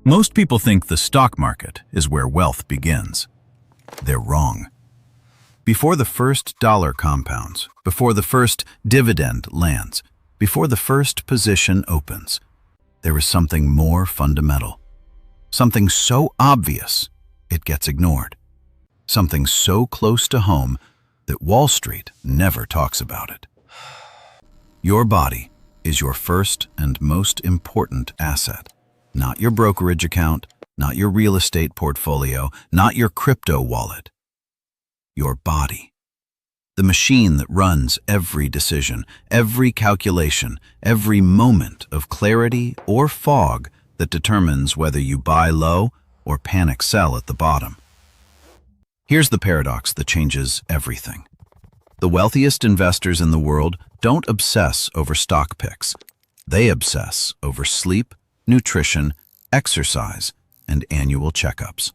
Most people think the stock market is where wealth begins. They're wrong. Before the first dollar compounds, before the first dividend lands, before the first position opens, there is something more fundamental. Something so obvious it gets ignored. Something so close to home that Wall Street never talks about it. Your body is your first and most important asset. Not your brokerage account, not your real estate portfolio, not your crypto wallet. Your body. The machine that runs every decision, every calculation, every moment of clarity or fog that determines whether you buy low or panic sell at the bottom. Here's the paradox that changes everything. The wealthiest investors in the world don't obsess over stock picks. They obsess over sleep, nutrition, exercise, and annual checkups.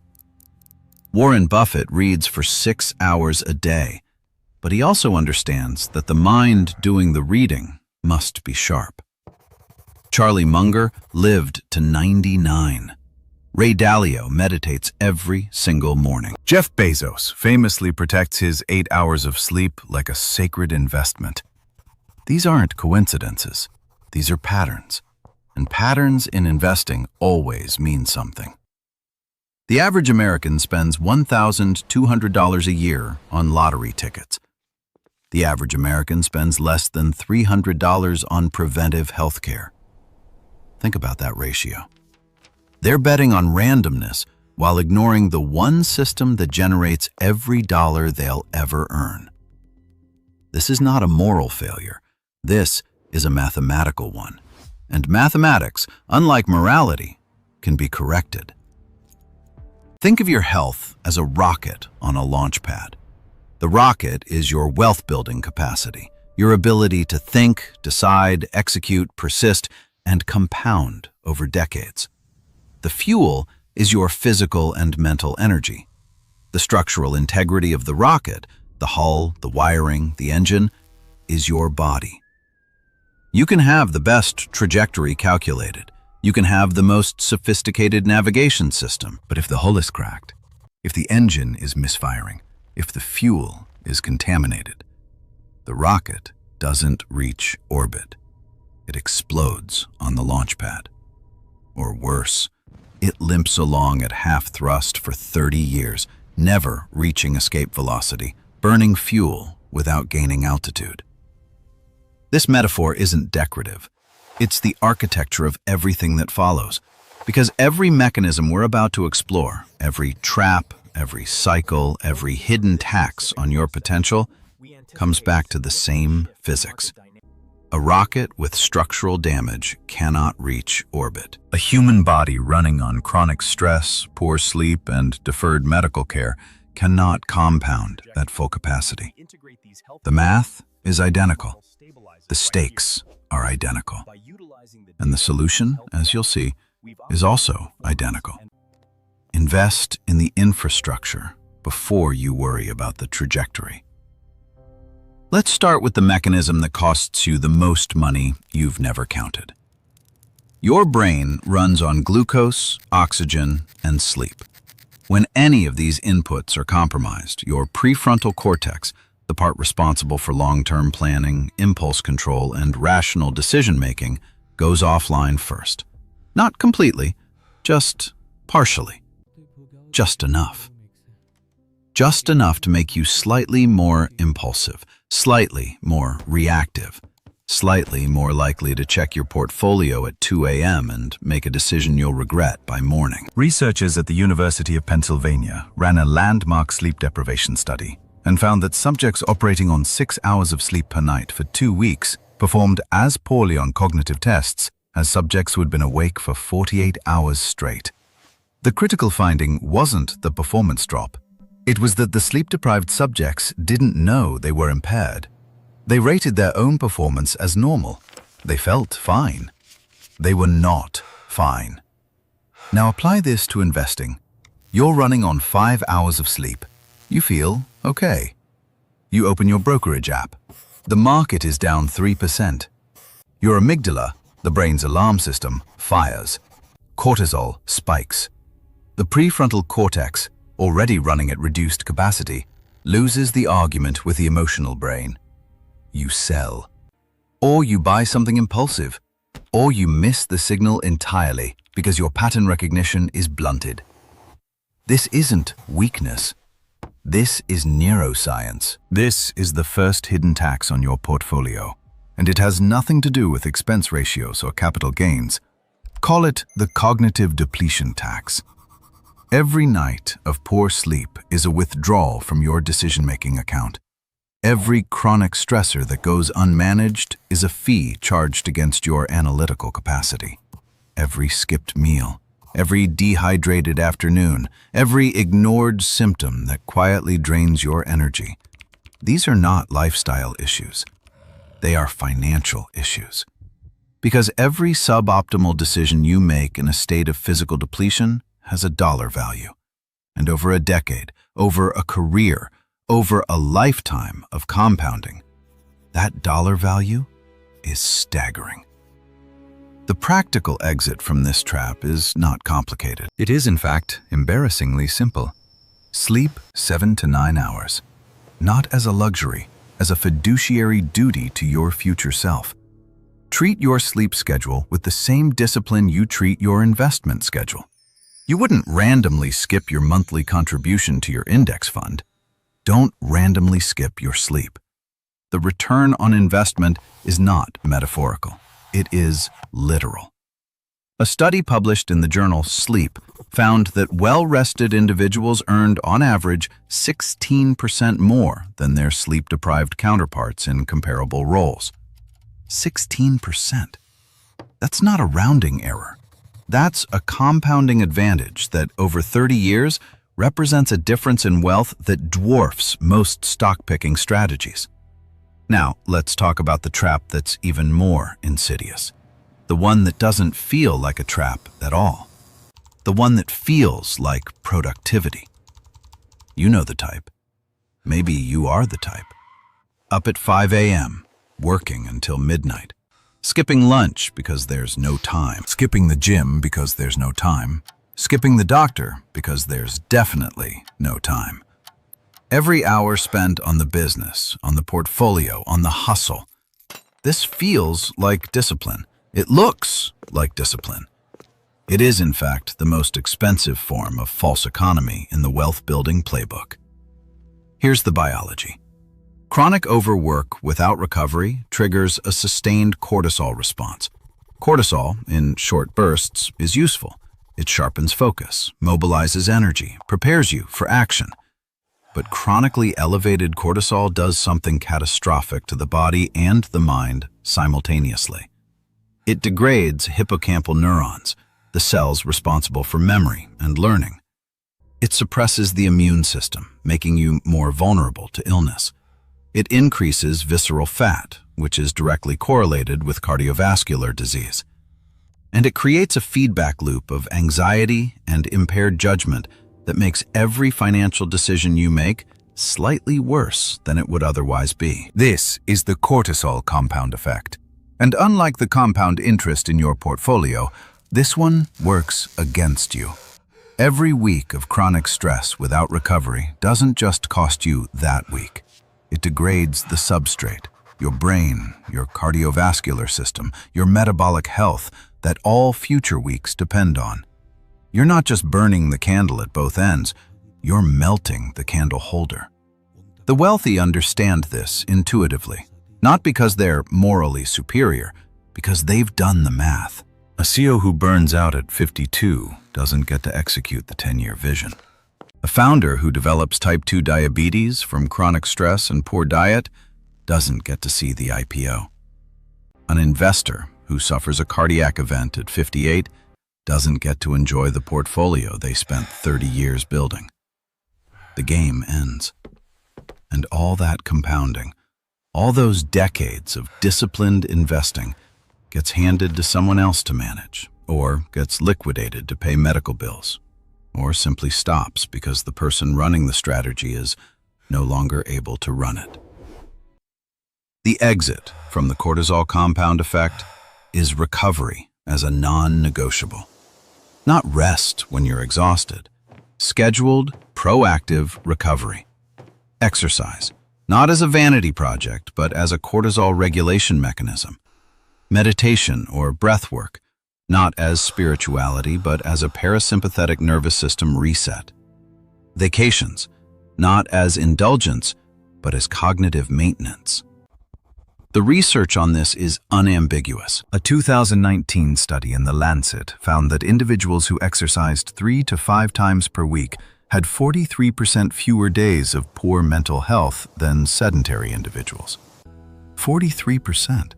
Warren Buffett reads for 6 hours a day, but he also understands that the mind doing the reading must be sharp. Charlie Munger lived to 99. Ray Dalio meditates every single morning. Jeff Bezos famously protects his 8 hours of sleep like a sacred investment. These aren't coincidences. These are patterns. And patterns in investing always mean something. The average American spends $1,200 a year on lottery tickets. The average American spends less than $300 on preventive health care. Think about that ratio. They're betting on randomness while ignoring the one system that generates every dollar they'll ever earn. This is not a moral failure. This is a mathematical one. And mathematics, unlike morality, can be corrected. Think of your health as a rocket on a launch pad. The rocket is your wealth-building capacity, your ability to think, decide, execute, persist, and compound over decades. The fuel is your physical and mental energy. The structural integrity of the rocket, the hull, the wiring, the engine, is your body. You can have the best trajectory calculated. You can have the most sophisticated navigation system. But if the hull is cracked, if the engine is misfiring, if the fuel is contaminated, the rocket doesn't reach orbit. It explodes on the launch pad. Or worse, it limps along at half thrust for 30 years, never reaching escape velocity, burning fuel without gaining altitude. This metaphor isn't decorative. It's the architecture of everything that follows. Because every mechanism we're about to explore, every trap, every cycle, every hidden tax on your potential, comes back to the same physics. A rocket with structural damage cannot reach orbit. A human body running on chronic stress, poor sleep, and deferred medical care cannot compound at full capacity. The math is identical. The stakes are identical. And the solution, as you'll see, is also identical. Invest in the infrastructure before you worry about the trajectory. Let's start with the mechanism that costs you the most money you've never counted. Your brain runs on glucose, oxygen, and sleep. When any of these inputs are compromised, your prefrontal cortex, the part responsible for long-term planning, impulse control, and rational decision-making, goes offline first. Not completely, just partially. Just enough. Just enough to make you slightly more impulsive, slightly more reactive, slightly more likely to check your portfolio at 2 a.m. and make a decision you'll regret by morning. Researchers at the University of Pennsylvania ran a landmark sleep deprivation study and found that subjects operating on 6 hours of sleep per night for 2 weeks performed as poorly on cognitive tests as subjects who had been awake for 48 hours straight. The critical finding wasn't the performance drop. It was that the sleep-deprived subjects didn't know they were impaired. They rated their own performance as normal. They felt fine. They were not fine. Now apply this to investing. You're running on 5 hours of sleep. You feel okay. You open your brokerage app. The market is down 3%. Your amygdala, the brain's alarm system, fires. cortisol spikes. The prefrontal cortex, already running at reduced capacity, loses the argument with the emotional brain. You sell. Or you buy something impulsive. Or you miss the signal entirely because your pattern recognition is blunted. This isn't weakness. This is neuroscience. This is the first hidden tax on your portfolio, and it has nothing to do with expense ratios or capital gains. Call it the Cognitive Depletion Tax. Every night of poor sleep is a withdrawal from your decision-making account. Every chronic stressor that goes unmanaged is a fee charged against your analytical capacity. Every skipped meal, every dehydrated afternoon, every ignored symptom that quietly drains your energy. These are not lifestyle issues. They are financial issues. Because every suboptimal decision you make in a state of physical depletion has a dollar value. And over a decade, over a career, over a lifetime of compounding, that dollar value is staggering. The practical exit from this trap is not complicated. It is, in fact, embarrassingly simple. Sleep 7 to 9 hours. Not as a luxury, as a fiduciary duty to your future self. Treat your sleep schedule with the same discipline you treat your investment schedule. You wouldn't randomly skip your monthly contribution to your index fund. Don't randomly skip your sleep. The return on investment is not metaphorical. It is literal. A study published in the journal Sleep found that well-rested individuals earned, on average, 16% more than their sleep-deprived counterparts in comparable roles. 16%. That's not a rounding error. That's a compounding advantage that, over 30 years, represents a difference in wealth that dwarfs most stock-picking strategies. Now, let's talk about the trap that's even more insidious. The one that doesn't feel like a trap at all. The one that feels like productivity. You know the type. Maybe you are the type. Up at 5 a.m., working until midnight. Skipping lunch because there's no time. Skipping the gym because there's no time. Skipping the doctor because there's definitely no time. Every hour spent on the business, on the portfolio, on the hustle. This feels like discipline. It looks like discipline. It is, in fact, the most expensive form of false economy in the wealth-building playbook. Here's the biology. Chronic overwork without recovery triggers a sustained cortisol response. Cortisol, in short bursts, is useful. It sharpens focus, mobilizes energy, prepares you for action. But chronically elevated cortisol does something catastrophic to the body and the mind simultaneously. It degrades hippocampal neurons, the cells responsible for memory and learning. It suppresses the immune system, making you more vulnerable to illness. It increases visceral fat, which is directly correlated with cardiovascular disease. And it creates a feedback loop of anxiety and impaired judgment that makes every financial decision you make slightly worse than it would otherwise be. This is the Cortisol Compound Effect. And unlike the compound interest in your portfolio, this one works against you. Every week of chronic stress without recovery doesn't just cost you that week. It degrades the substrate, your brain, your cardiovascular system, your metabolic health that all future weeks depend on. You're not just burning the candle at both ends, you're melting the candle holder. The wealthy understand this intuitively, not because they're morally superior, because they've done the math. A CEO who burns out at 52 doesn't get to execute the 10-year vision. A founder who develops type 2 diabetes from chronic stress and poor diet doesn't get to see the IPO. An investor who suffers a cardiac event at 58 doesn't get to enjoy the portfolio they spent 30 years building. The game ends. And all that compounding, all those decades of disciplined investing, gets handed to someone else to manage, or gets liquidated to pay medical bills, or simply stops because the person running the strategy is no longer able to run it. The exit from the cortisol compound effect is recovery as a non-negotiable. Not rest when you're exhausted. Scheduled, proactive recovery. Exercise, not as a vanity project, but as a cortisol regulation mechanism. Meditation or breath work, not as spirituality, but as a parasympathetic nervous system reset. Vacations, not as indulgence, but as cognitive maintenance. The research on this is unambiguous. A 2019 study in The Lancet found that individuals who exercised 3 to 5 times per week had 43% fewer days of poor mental health than sedentary individuals. 43%.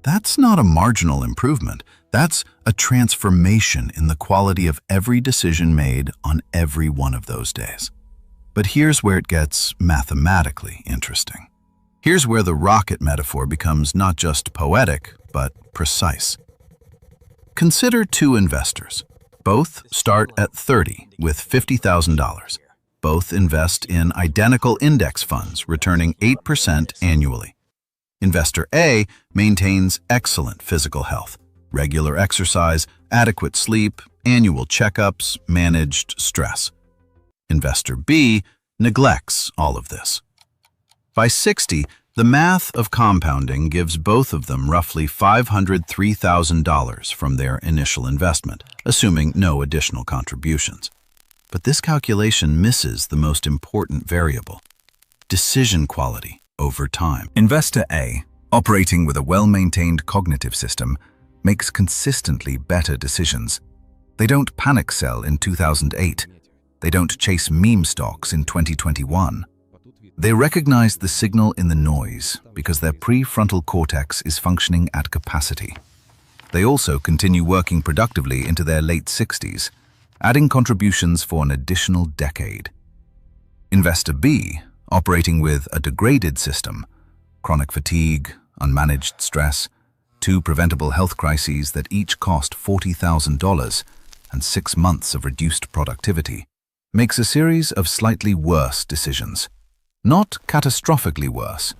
That's not a marginal improvement. That's a transformation in the quality of every decision made on every one of those days. But here's where it gets mathematically interesting. Here's where the rocket metaphor becomes not just poetic, but precise. Consider 2 investors. Both start at 30 with $50,000. Both invest in identical index funds, returning 8% annually. Investor A maintains excellent physical health, regular exercise, adequate sleep, annual checkups, managed stress. Investor B neglects all of this. By 60, the math of compounding gives both of them roughly $503,000 from their initial investment, assuming no additional contributions. But this calculation misses the most important variable: decision quality over time. Investor A, operating with a well-maintained cognitive system, makes consistently better decisions. They don't panic sell in 2008. They don't chase meme stocks in 2021. They recognize the signal in the noise because their prefrontal cortex is functioning at capacity. They also continue working productively into their late 60s, adding contributions for an additional decade. Investor B, operating with a degraded system, chronic fatigue, unmanaged stress, 2 preventable health crises that each cost $40,000 and 6 months of reduced productivity, makes a series of slightly worse decisions. Not catastrophically worse,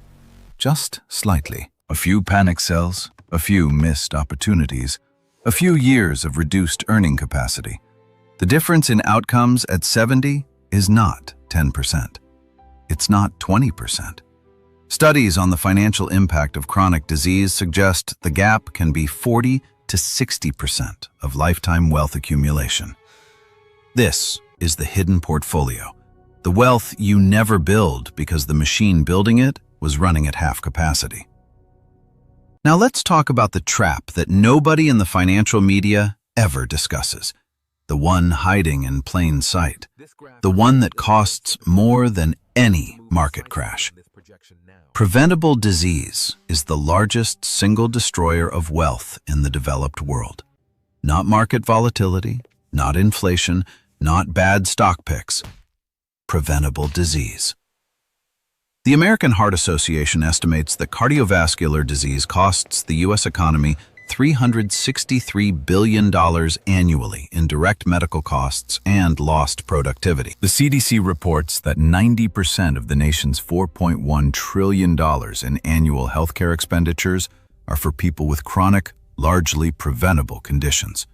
just slightly. A few panic sells, a few missed opportunities, a few years of reduced earning capacity. The difference in outcomes at 70 is not 10%. It's not 20%. Studies on the financial impact of chronic disease suggest the gap can be 40 to 60% of lifetime wealth accumulation. This is the hidden portfolio. The wealth you never build because the machine building it was running at half capacity. Now let's talk about the trap that nobody in the financial media ever discusses. The one hiding in plain sight. The one that costs more than any market crash. Preventable disease is the largest single destroyer of wealth in the developed world. Not market volatility, not inflation, not bad stock picks. Preventable disease. The American Heart Association estimates that cardiovascular disease costs the U.S. economy $363 billion annually in direct medical costs and lost productivity. The CDC reports that 90% of the nation's $4.1 trillion in annual healthcare expenditures are for people with chronic, largely preventable conditions.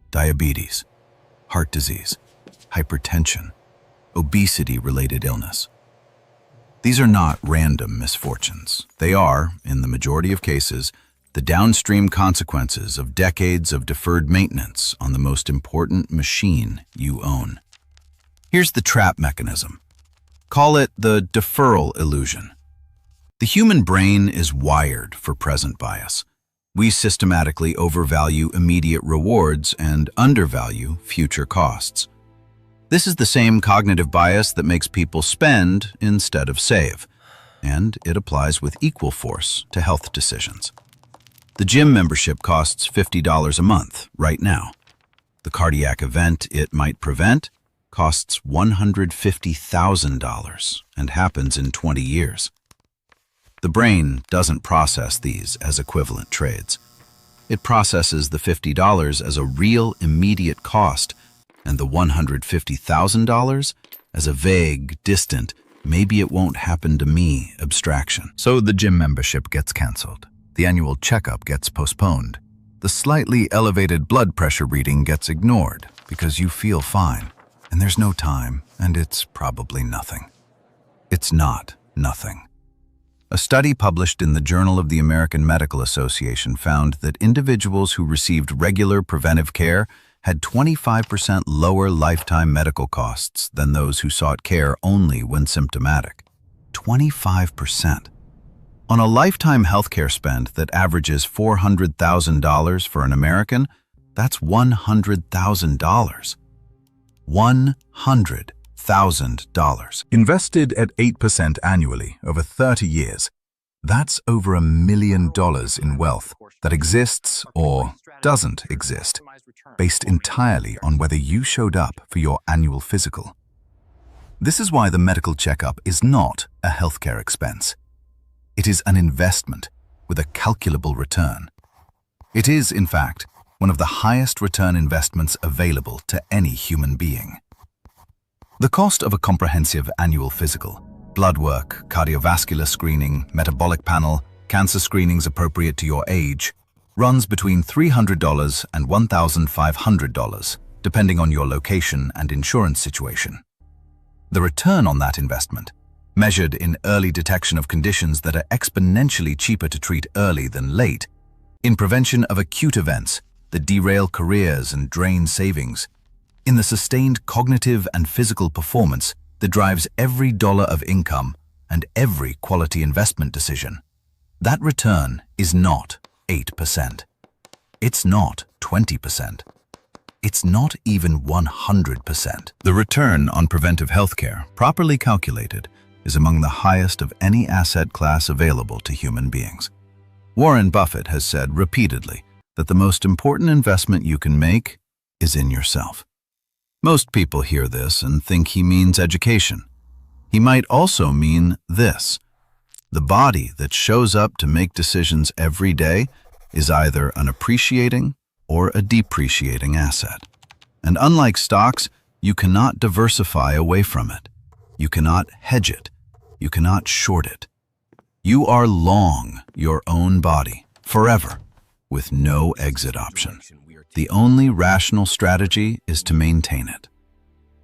Diabetes, heart disease, hypertension, obesity-related illness. These are not random misfortunes. They are, in the majority of cases, the downstream consequences of decades of deferred maintenance on the most important machine you own. Here's the trap mechanism. Call it the deferral illusion. The human brain is wired for present bias. We systematically overvalue immediate rewards and undervalue future costs. This is the same cognitive bias that makes people spend instead of save, and it applies with equal force to health decisions. The gym membership costs $50 a month right now. The cardiac event it might prevent costs $150,000 and happens in 20 years. The brain doesn't process these as equivalent trades. It processes the $50 as a real immediate cost and the $150,000 as a vague, distant, maybe it won't happen to me abstraction. So the gym membership gets canceled. The annual checkup gets postponed. The slightly elevated blood pressure reading gets ignored because you feel fine, and there's no time, and it's probably nothing. It's not nothing. A study published in the Journal of the American Medical Association found that individuals who received regular preventive care had 25% lower lifetime medical costs than those who sought care only when symptomatic. 25%. On a lifetime healthcare spend that averages $400,000 for an American, that's $100,000. $100,000. Invested at 8% annually over 30 years, that's over $1 million in wealth that exists or doesn't exist, based entirely on whether you showed up for your annual physical. This is why the medical checkup is not a healthcare expense. It is an investment with a calculable return. It is, in fact, one of the highest return investments available to any human being. The cost of a comprehensive annual physical, blood work, cardiovascular screening, metabolic panel, cancer screenings appropriate to your age, runs between $300 and $1,500, depending on your location and insurance situation. The return on that investment, measured in early detection of conditions that are exponentially cheaper to treat early than late, in prevention of acute events that derail careers and drain savings, in the sustained cognitive and physical performance that drives every dollar of income and every quality investment decision. That return is not 8%. It's not 20%. It's not even 100%. The return on preventive healthcare, properly calculated, is among the highest of any asset class available to human beings. Warren Buffett has said repeatedly that the most important investment you can make is in yourself. Most people hear this and think he means education. He might also mean this: the body that shows up to make decisions every day is either an appreciating or a depreciating asset. And unlike stocks, you cannot diversify away from it. You cannot hedge it. You cannot short it. You are long your own body, forever, with no exit option. The only rational strategy is to maintain it.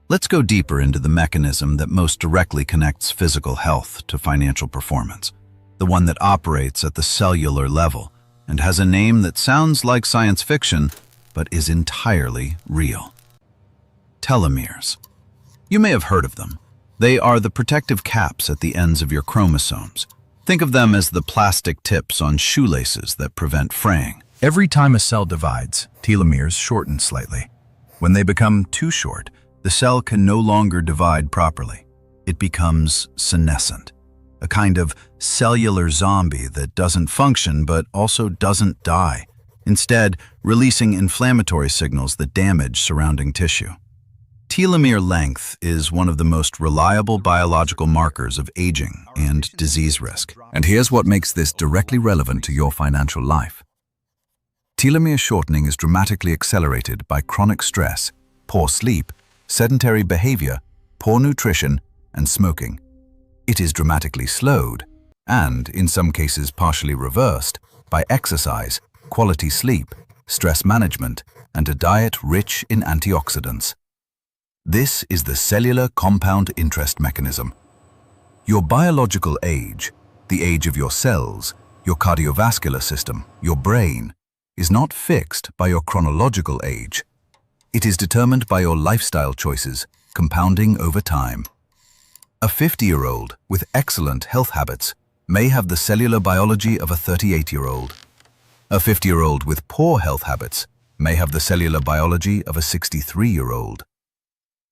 Let's go deeper into the mechanism that most directly connects physical health to financial performance, the one that operates at the cellular level and has a name that sounds like science fiction but is entirely real. Telomeres. You may have heard of them. They are the protective caps at the ends of your chromosomes. Think of them as the plastic tips on shoelaces that prevent fraying. Every time a cell divides, telomeres shorten slightly. When they become too short, the cell can no longer divide properly. It becomes senescent, a kind of cellular zombie that doesn't function but also doesn't die, instead releasing inflammatory signals that damage surrounding tissue. Telomere length is one of the most reliable biological markers of aging and disease risk. And here's what makes this directly relevant to your financial life. Telomere shortening is dramatically accelerated by chronic stress, poor sleep, sedentary behavior, poor nutrition, and smoking. It is dramatically slowed, and in some cases partially reversed, by exercise, quality sleep, stress management, and a diet rich in antioxidants. This is the cellular compound interest mechanism. Your biological age, the age of your cells, your cardiovascular system, your brain, is not fixed by your chronological age. It is determined by your lifestyle choices, compounding over time. A 50-year-old with excellent health habits may have the cellular biology of a 38-year-old. A 50-year-old with poor health habits may have the cellular biology of a 63-year-old.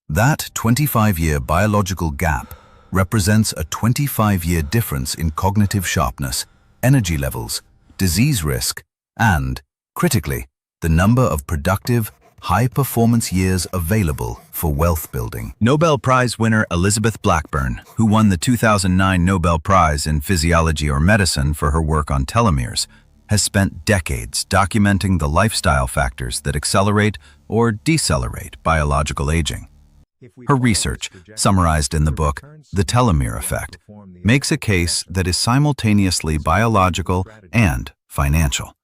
That 25-year biological gap represents a 25-year difference in cognitive sharpness, energy levels, disease risk, and, critically, the number of productive, high-performance years available for wealth building. Nobel Prize winner Elizabeth Blackburn, who won the 2009 Nobel Prize in Physiology or Medicine for her work on telomeres, has spent decades documenting the lifestyle factors that accelerate or decelerate biological aging. Her research, summarized in the book The Telomere Effect, makes a case that is simultaneously biological and financial.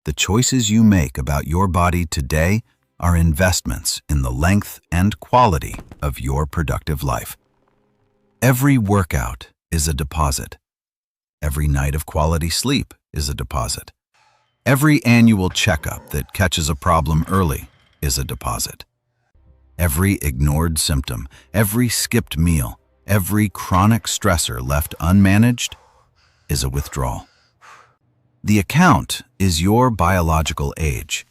The choices you make about your body today are investments in the length and quality of your productive life. Every workout is a deposit. Every night of quality sleep is a deposit. Every annual checkup that catches a problem early is a deposit. Every ignored symptom, every skipped meal, every chronic stressor left unmanaged is a withdrawal. The account is your biological age,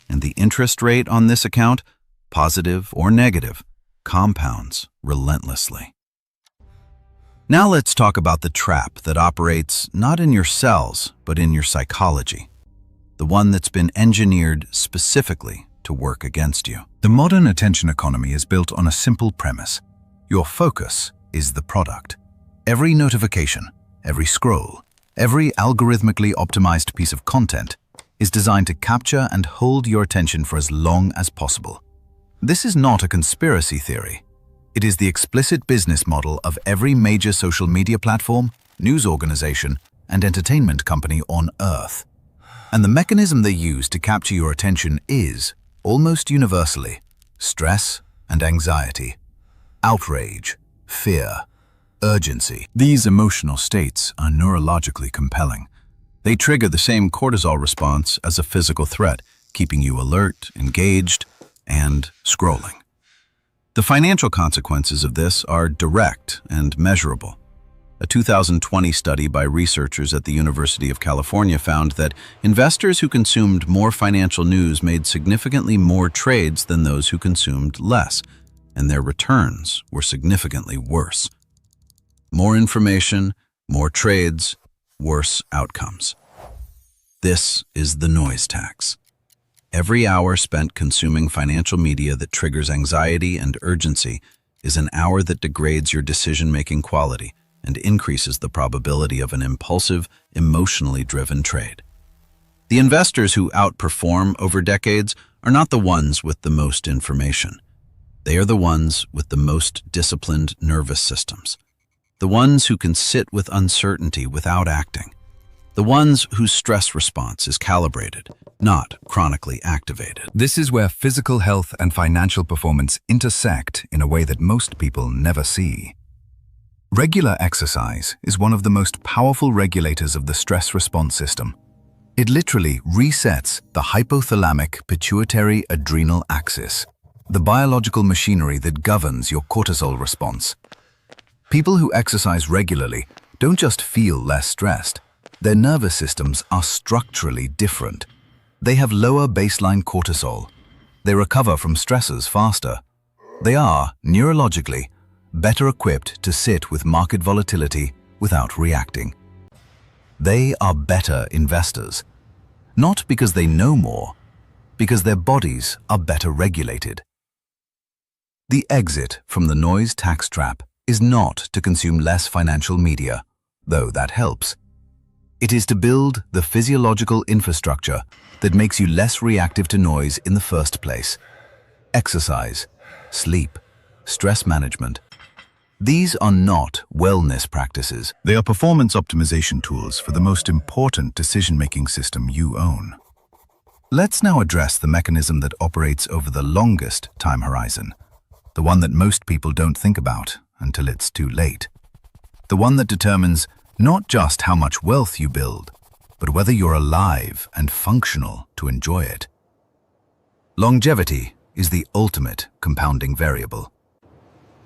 and the interest rate on this account, positive or negative, compounds relentlessly. Now let's talk about the trap that operates not in your cells, but in your psychology, the one that's been engineered specifically to work against you. The modern attention economy is built on a simple premise. Your focus is the product. Every notification, every scroll, every algorithmically optimized piece of content is designed to capture and hold your attention for as long as possible. This is not a conspiracy theory. It is the explicit business model of every major social media platform, news organization, and entertainment company on Earth. And the mechanism they use to capture your attention is, almost universally, stress and anxiety, outrage, fear, urgency. These emotional states are neurologically compelling. They trigger the same cortisol response as a physical threat, keeping you alert, engaged, and scrolling. The financial consequences of this are direct and measurable. A 2020 study by researchers at the University of California found that investors who consumed more financial news made significantly more trades than those who consumed less, and their returns were significantly worse. More information, more trades, worse outcomes. This is the noise tax. Every hour spent consuming financial media that triggers anxiety and urgency is an hour that degrades your decision-making quality and increases the probability of an impulsive, emotionally driven trade. The investors who outperform over decades are not the ones with the most information. They are the ones with the most disciplined nervous systems. The ones who can sit with uncertainty without acting. The ones whose stress response is calibrated, not chronically activated. This is where physical health and financial performance intersect in a way that most people never see. Regular exercise is one of the most powerful regulators of the stress response system. It literally resets the hypothalamic pituitary adrenal axis, the biological machinery that governs your cortisol response. People who exercise regularly don't just feel less stressed. Their nervous systems are structurally different. They have lower baseline cortisol. They recover from stressors faster. They are, neurologically, better equipped to sit with market volatility without reacting. They are better investors, not because they know more, because their bodies are better regulated. The exit from the noise tax trap is not to consume less financial media, though that helps. It is to build the physiological infrastructure that makes you less reactive to noise in the first place. Exercise, sleep, stress management. These are not wellness practices. They are performance optimization tools for the most important decision-making system you own. Let's now address the mechanism that operates over the longest time horizon, the one that most people don't think about until it's too late. The one that determines not just how much wealth you build, but whether you're alive and functional to enjoy it. Longevity is the ultimate compounding variable.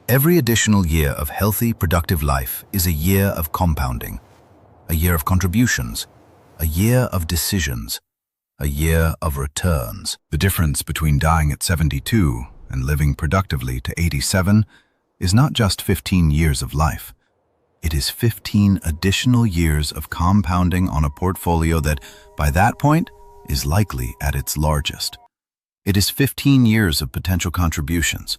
Every additional year of healthy, productive life is a year of compounding, a year of contributions, a year of decisions, a year of returns. The difference between dying at 72 and living productively to 87 is not just 15 years of life. It is 15 additional years of compounding on a portfolio that, by that point, is likely at its largest. It is 15 years of potential contributions.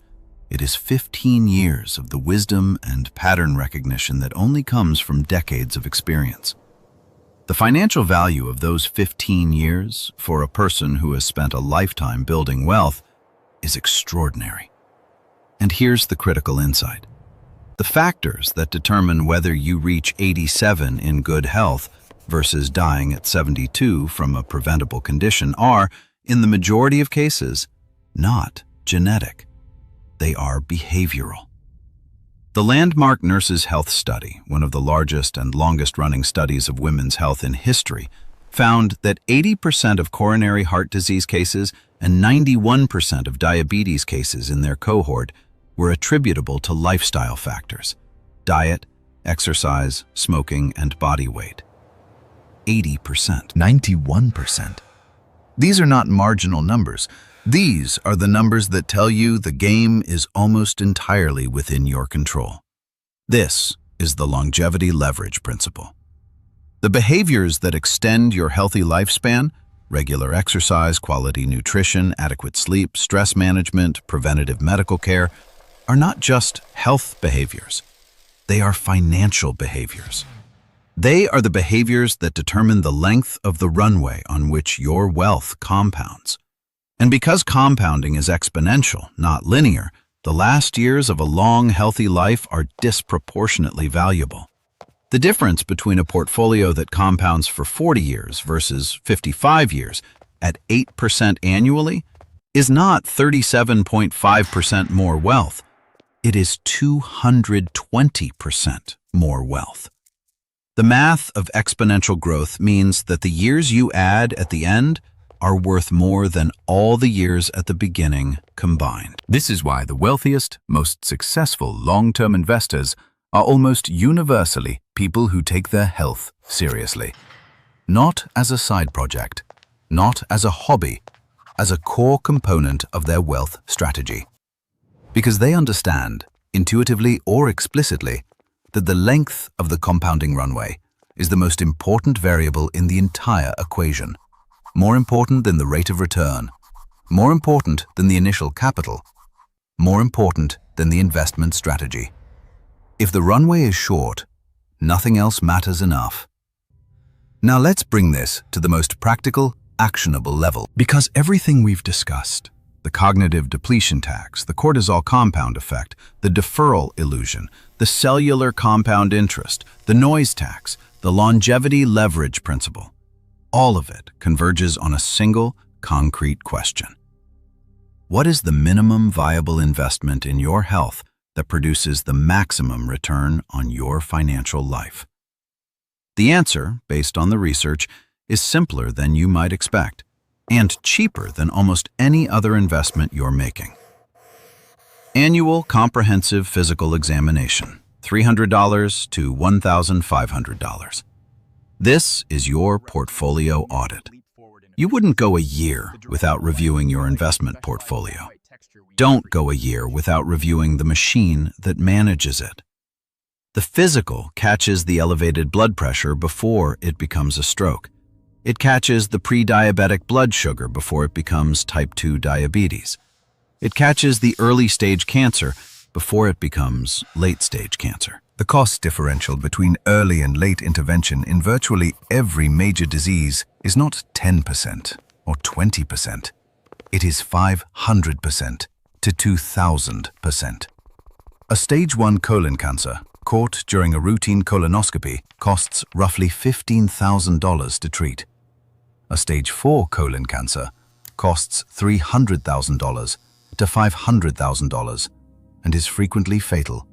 It is 15 years of the wisdom and pattern recognition that only comes from decades of experience. The financial value of those 15 years for a person who has spent a lifetime building wealth is extraordinary. And here's the critical insight. The factors that determine whether you reach 87 in good health versus dying at 72 from a preventable condition are, in the majority of cases, not genetic. They are behavioral. The landmark Nurses' Health Study, one of the largest and longest-running studies of women's health in history, found that 80% of coronary heart disease cases and 91% of diabetes cases in their cohort were attributable to lifestyle factors: diet, exercise, smoking, and body weight. 80%. 91%. These are not marginal numbers. These are the numbers that tell you the game is almost entirely within your control. This is the longevity leverage principle. The behaviors that extend your healthy lifespan, regular exercise, quality nutrition, adequate sleep, stress management, preventative medical care, are not just health behaviors. They are financial behaviors. They are the behaviors that determine the length of the runway on which your wealth compounds. And because compounding is exponential, not linear, the last years of a long, healthy life are disproportionately valuable. The difference between a portfolio that compounds for 40 years versus 55 years at 8% annually is not 37.5% more wealth. It is 220% more wealth. The math of exponential growth means that the years you add at the end are worth more than all the years at the beginning combined. This is why the wealthiest, most successful long-term investors are almost universally people who take their health seriously. Not as a side project, not as a hobby, as a core component of their wealth strategy. Because they understand, intuitively or explicitly, that the length of the compounding runway is the most important variable in the entire equation, more important than the rate of return, more important than the initial capital, more important than the investment strategy. If the runway is short, nothing else matters enough. Now let's bring this to the most practical, actionable level. Because everything we've discussed, the cognitive depletion tax, the cortisol compound effect, the deferral illusion, the cellular compound interest, the noise tax, the longevity leverage principle, all of it converges on a single, concrete question. What is the minimum viable investment in your health that produces the maximum return on your financial life? The answer, based on the research, is simpler than you might expect, and cheaper than almost any other investment you're making. Annual comprehensive physical examination, $300 to $1,500. This is your portfolio audit. You wouldn't go a year without reviewing your investment portfolio. Don't go a year without reviewing the machine that manages it. The physical catches the elevated blood pressure before it becomes a stroke. It catches the pre-diabetic blood sugar before it becomes type 2 diabetes. It catches the early-stage cancer before it becomes late-stage cancer. The cost differential between early and late intervention in virtually every major disease is not 10% or 20%. It is 500% to 2,000%. A stage 1 colon cancer caught during a routine colonoscopy costs roughly $15,000 to treat. A stage 4 colon cancer costs $300,000 to $500,000 and is frequently fatal.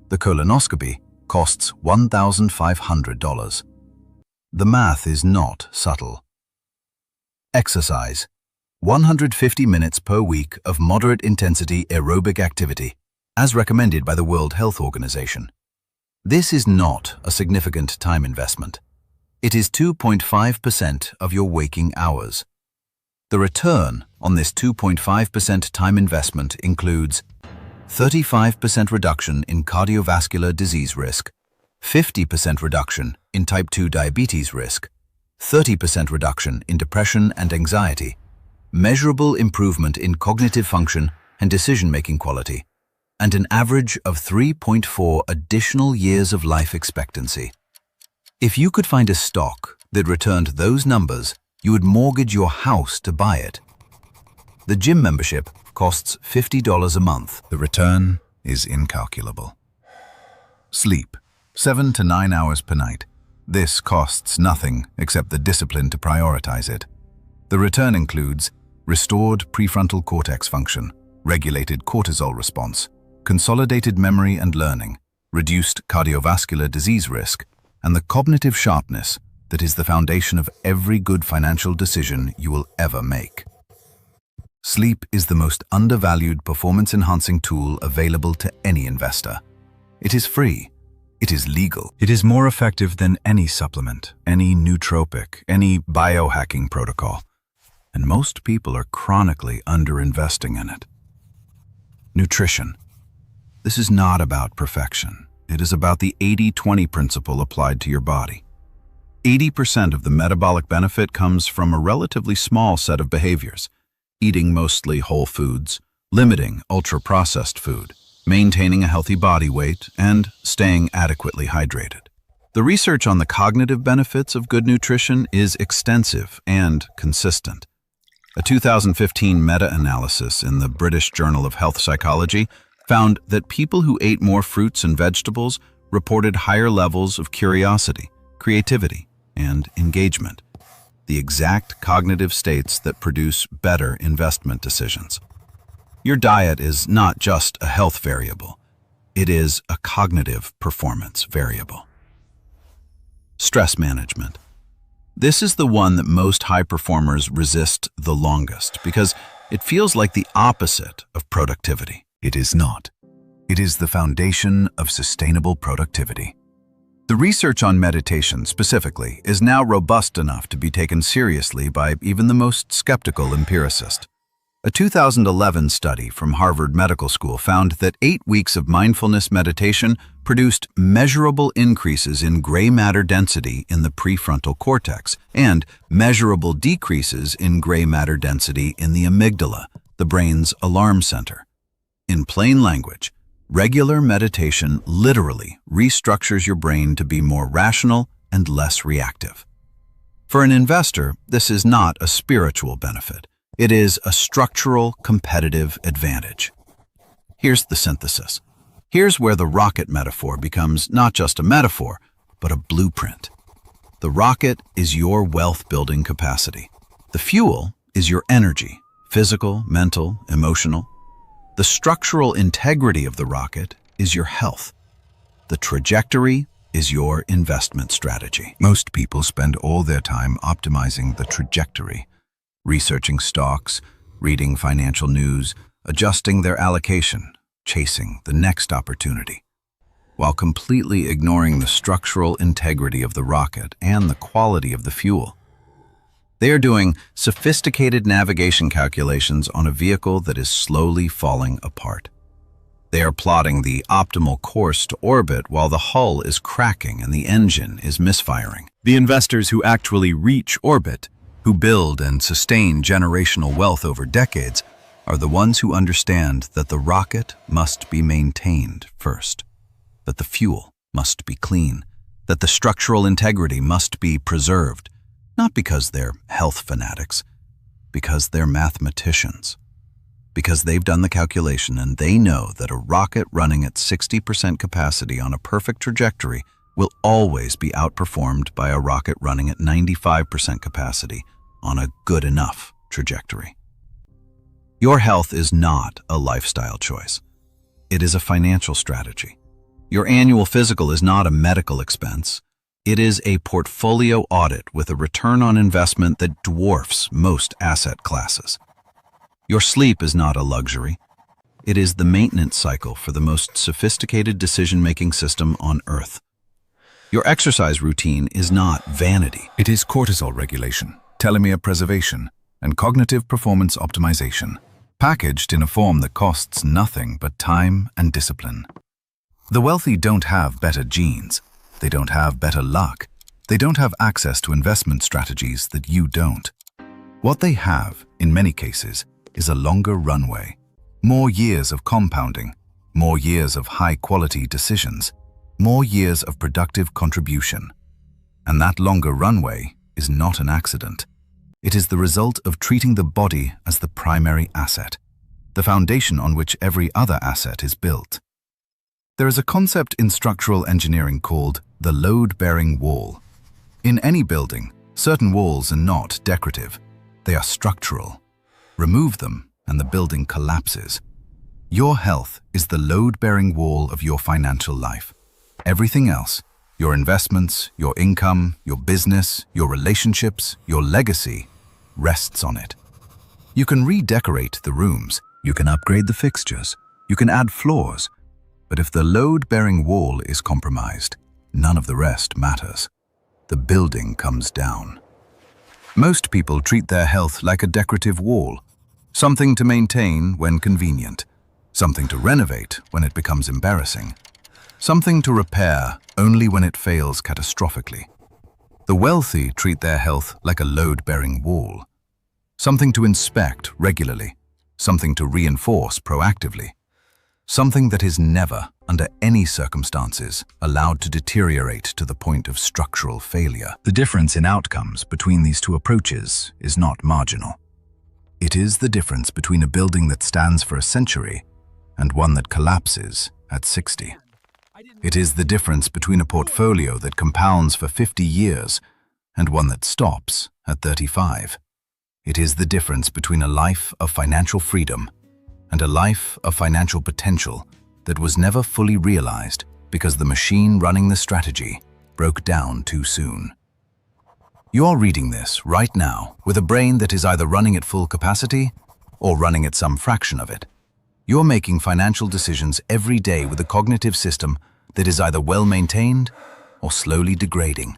The colonoscopy costs $1,500. The math is not subtle. Exercise. 150 minutes per week of moderate intensity aerobic activity, as recommended by the World Health Organization. This is not a significant time investment. It is 2.5% of your waking hours. The return on this 2.5% time investment includes 35% reduction in cardiovascular disease risk, 50% reduction in type 2 diabetes risk, 30% reduction in depression and anxiety, measurable improvement in cognitive function and decision-making quality, and an average of 3.4 additional years of life expectancy. If you could find a stock that returned those numbers, you would mortgage your house to buy it. The gym membership costs $50 a month. The return is incalculable. Sleep, 7 to 9 hours per night. This costs nothing except the discipline to prioritize it. The return includes restored prefrontal cortex function, regulated cortisol response, consolidated memory and learning, reduced cardiovascular disease risk, and the cognitive sharpness that is the foundation of every good financial decision you will ever make. Sleep is the most undervalued performance-enhancing tool available to any investor. It is free. It is legal. It is more effective than any supplement, any nootropic, any biohacking protocol. And most people are chronically underinvesting in it. Nutrition. This is not about perfection. It is about the 80-20 principle applied to your body. 80% of the metabolic benefit comes from a relatively small set of behaviors: eating mostly whole foods, limiting ultra-processed food, maintaining a healthy body weight, and staying adequately hydrated. The research on the cognitive benefits of good nutrition is extensive and consistent. A 2015 meta-analysis in the British Journal of Health Psychology found that people who ate more fruits and vegetables reported higher levels of curiosity, creativity, and engagement, the exact cognitive states that produce better investment decisions. Your diet is not just a health variable, it is a cognitive performance variable. Stress management. This is the one that most high performers resist the longest because it feels like the opposite of productivity. It is not. It is the foundation of sustainable productivity. The research on meditation specifically is now robust enough to be taken seriously by even the most skeptical empiricist. A 2011 study from Harvard Medical School found that 8 weeks of mindfulness meditation produced measurable increases in gray matter density in the prefrontal cortex and measurable decreases in gray matter density in the amygdala, the brain's alarm center. In plain language, regular meditation literally restructures your brain to be more rational and less reactive. For an investor, this is not a spiritual benefit. It is a structural competitive advantage. Here's the synthesis. Here's where the rocket metaphor becomes not just a metaphor, but a blueprint. The rocket is your wealth-building capacity. The fuel is your energy, physical, mental, emotional. The structural integrity of the rocket is your health. The trajectory is your investment strategy. Most people spend all their time optimizing the trajectory, researching stocks, reading financial news, adjusting their allocation, chasing the next opportunity, while completely ignoring the structural integrity of the rocket and the quality of the fuel. They are doing sophisticated navigation calculations on a vehicle that is slowly falling apart. They are plotting the optimal course to orbit while the hull is cracking and the engine is misfiring. The investors who actually reach orbit, who build and sustain generational wealth over decades, are the ones who understand that the rocket must be maintained first, that the fuel must be clean, that the structural integrity must be preserved, not because they're health fanatics, because they're mathematicians, because they've done the calculation and they know that a rocket running at 60% capacity on a perfect trajectory will always be outperformed by a rocket running at 95% capacity on a good enough trajectory. Your health is not a lifestyle choice. It is a financial strategy. Your annual physical is not a medical expense. It is a portfolio audit with a return on investment that dwarfs most asset classes. Your sleep is not a luxury. It is the maintenance cycle for the most sophisticated decision-making system on Earth. Your exercise routine is not vanity. It is cortisol regulation, telomere preservation, and cognitive performance optimization, packaged in a form that costs nothing but time and discipline. The wealthy don't have better genes. They don't have better luck. They don't have access to investment strategies that you don't. What they have, in many cases, is a longer runway, more years of compounding, more years of high-quality decisions, more years of productive contribution. And that longer runway is not an accident. It is the result of treating the body as the primary asset, the foundation on which every other asset is built. There is a concept in structural engineering called the load-bearing wall. In any building, certain walls are not decorative. They are structural. Remove them, and the building collapses. Your health is the load-bearing wall of your financial life. Everything else, your investments, your income, your business, your relationships, your legacy, rests on it. You can redecorate the rooms, you can upgrade the fixtures, you can add floors, but if the load-bearing wall is compromised, none of the rest matters. The building comes down. Most people treat their health like a decorative wall, something to maintain when convenient, something to renovate when it becomes embarrassing, something to repair only when it fails catastrophically. The wealthy treat their health like a load-bearing wall, something to inspect regularly, something to reinforce proactively, something that is never, under any circumstances, allowed to deteriorate to the point of structural failure. The difference in outcomes between these two approaches is not marginal. It is the difference between a building that stands for a century and one that collapses at 60. It is the difference between a portfolio that compounds for 50 years and one that stops at 35. It is the difference between a life of financial freedom and a life of financial potential that was never fully realized because the machine running the strategy broke down too soon. You are reading this right now with a brain that is either running at full capacity or running at some fraction of it. You are making financial decisions every day with a cognitive system that is either well-maintained or slowly degrading.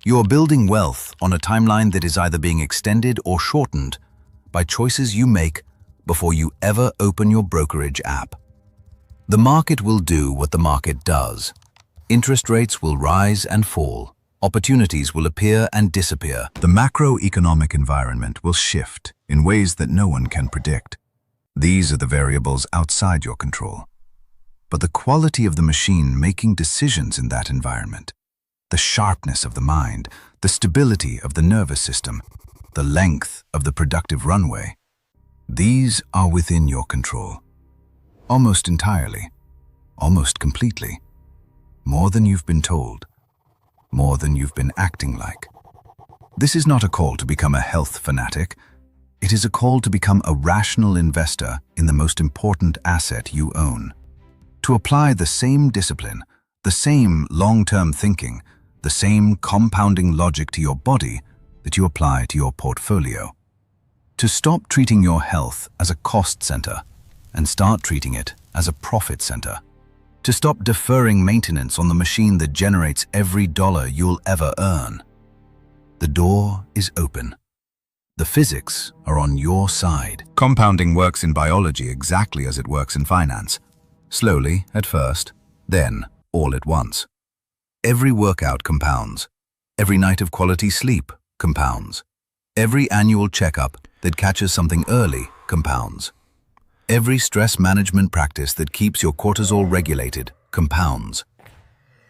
You are building wealth on a timeline that is either being extended or shortened by choices you make before you ever open your brokerage app. The market will do what the market does. Interest rates will rise and fall. Opportunities will appear and disappear. The macroeconomic environment will shift in ways that no one can predict. These are the variables outside your control. But the quality of the machine making decisions in that environment, the sharpness of the mind, the stability of the nervous system, the length of the productive runway, these are within your control. Almost entirely, almost completely, more than you've been told, more than you've been acting like. This is not a call to become a health fanatic. It is a call to become a rational investor in the most important asset you own. To apply the same discipline, the same long-term thinking, the same compounding logic to your body that you apply to your portfolio. To stop treating your health as a cost center and start treating it as a profit center. To stop deferring maintenance on the machine that generates every dollar you'll ever earn. The door is open. The physics are on your side. Compounding works in biology exactly as it works in finance. Slowly at first, then all at once. Every workout compounds. Every night of quality sleep compounds. Every annual checkup that catches something early compounds. Every stress management practice that keeps your cortisol regulated compounds.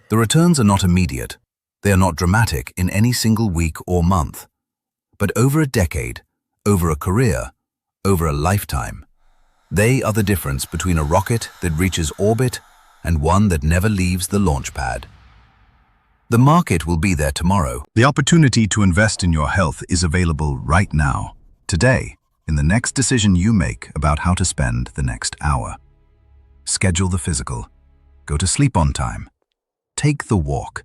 The returns are not immediate. They are not dramatic in any single week or month. But over a decade, over a career, over a lifetime, they are the difference between a rocket that reaches orbit and one that never leaves the launch pad. The market will be there tomorrow. The opportunity to invest in your health is available right now, today, in the next decision you make about how to spend the next hour. Schedule the physical. Go to sleep on time. Take the walk.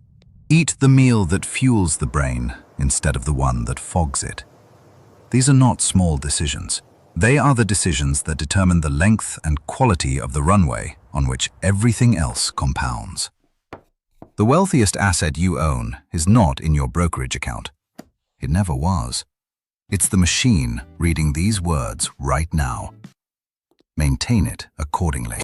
Eat the meal that fuels the brain instead of the one that fogs it. These are not small decisions. They are the decisions that determine the length and quality of the runway on which everything else compounds. The wealthiest asset you own is not in your brokerage account. It never was. It's the machine reading these words right now. Maintain it accordingly.